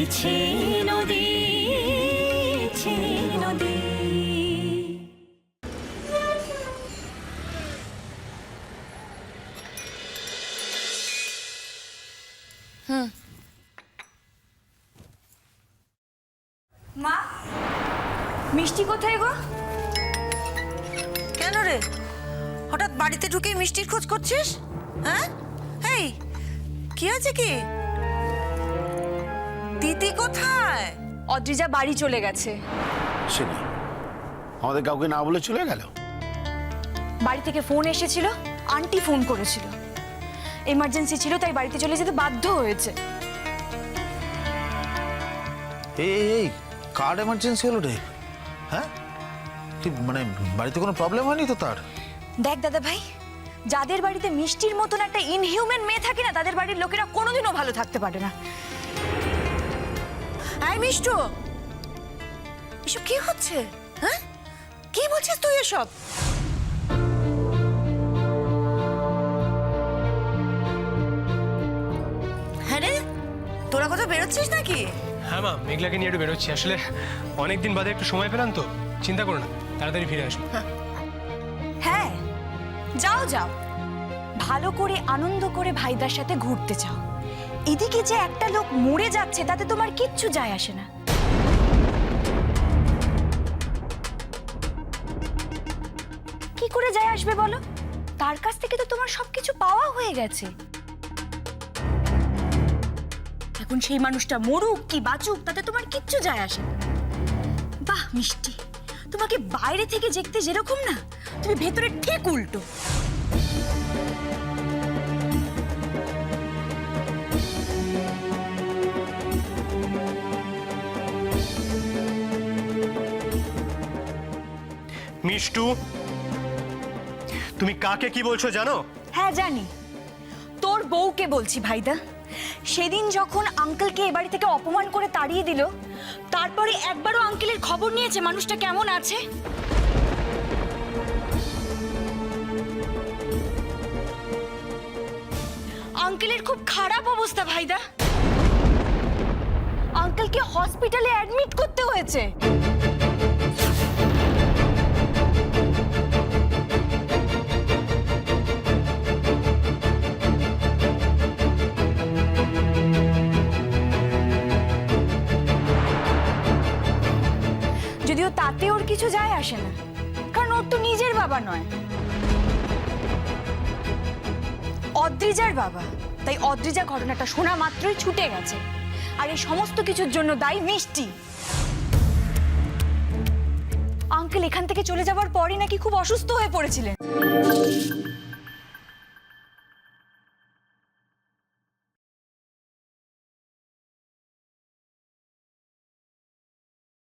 বইছে নদী, নদী। মা, মিষ্টি কোথায় গো? কেন রে, হঠাৎ বাড়িতে ঢুকে মিষ্টির খোঁজ করছিস? হ্যাঁ, এই কি আছে কি? দিদি কোথায়? অদ্রিজা বাড়ি চলে গেছে। সে কি আমাদের কাউকে না বলে চলে গেল? বাড়ি থেকে ফোন এসেছিল, আন্টি ফোন করেছিল, এমার্জেন্সি ছিল তাই বাড়িতে চলে যেতে বাধ্য হয়েছে। এই কার এমার্জেন্সি হলো রে? হ্যাঁ, কি মানে বাড়িতে কোনো প্রবলেম হয়নি তো তার? দেখ দাদা ভাই, যাদের বাড়িতে মিষ্টির মতন একটা ইনহিউম্যান মেয়ে থাকে না, তাদের বাড়ির লোকেরা কোনোদিনও ভালো থাকতে পারে না। এই মিষ্টু, এসব কি হচ্ছে? হ্যাঁ, কি বলছিস তুই এসব? হ্যাঁ রে, তোরা কোথাও বেরোচ্ছিস নাকি? হ্যাঁ মা, মেঘলাকে নিয়ে একটু বেরোচ্ছি। আসলে অনেকদিন বাদে একটু সময় পেলাম তো, চিন্তা করো না, তাড়াতাড়ি ফিরে আসবো। হ্যাঁ, যাও যাও, ভালো করে আনন্দ করে ভাইদার সাথে ঘুরতে চাও। এদিকে যে একটা লোক মরে যাচ্ছে তাতে তোমার কিচ্ছু যায় আসে না। কি করে যায় আসবে বলো? তার কাছ থেকে তো তোমার সবকিছু পাওয়া হয়ে গেছে। এখন সেই মানুষটা মরুক কি বাঁচুক তাতে তোমার কিচ্ছু যায় আসে না। বাহ মিষ্টি, তোমাকে বাইরে থেকে দেখতে যেরকম না, তুমি ভেতরে ঠিক উল্টো। মিষ্টু, তুমি কাকে কি বলছো জানো? হ্যাঁ জানি, তোর বউকে বলছি ভাইদা। সেদিন যখন আঙ্কেলকে এ বাড়ি থেকে অপমান করে তাড়িয়ে দিল, তারপরে একবারও আঙ্কেলের খবর নিয়েছে মানুষটা কেমন আছে? আঙ্কেলের খুব খারাপ অবস্থা ভাইদা, আঙ্কেলকে হসপিটালে অ্যাডমিট করতে হয়েছে। যদিও তাতে ওর কিছু যায় আসে না, কারণ ওর তো নিজের বাবা নয়, অদ্রিজার বাবা। তাই অদ্রিজা ঘটনাটা শোনা মাত্রই ছুটে গেছে। আর এই সমস্ত কিছুর জন্য দায়ী মিষ্টি। আঙ্কেল এখান থেকে চলে যাওয়ার পরই নাকি খুব অসুস্থ হয়ে পড়েছিলেন।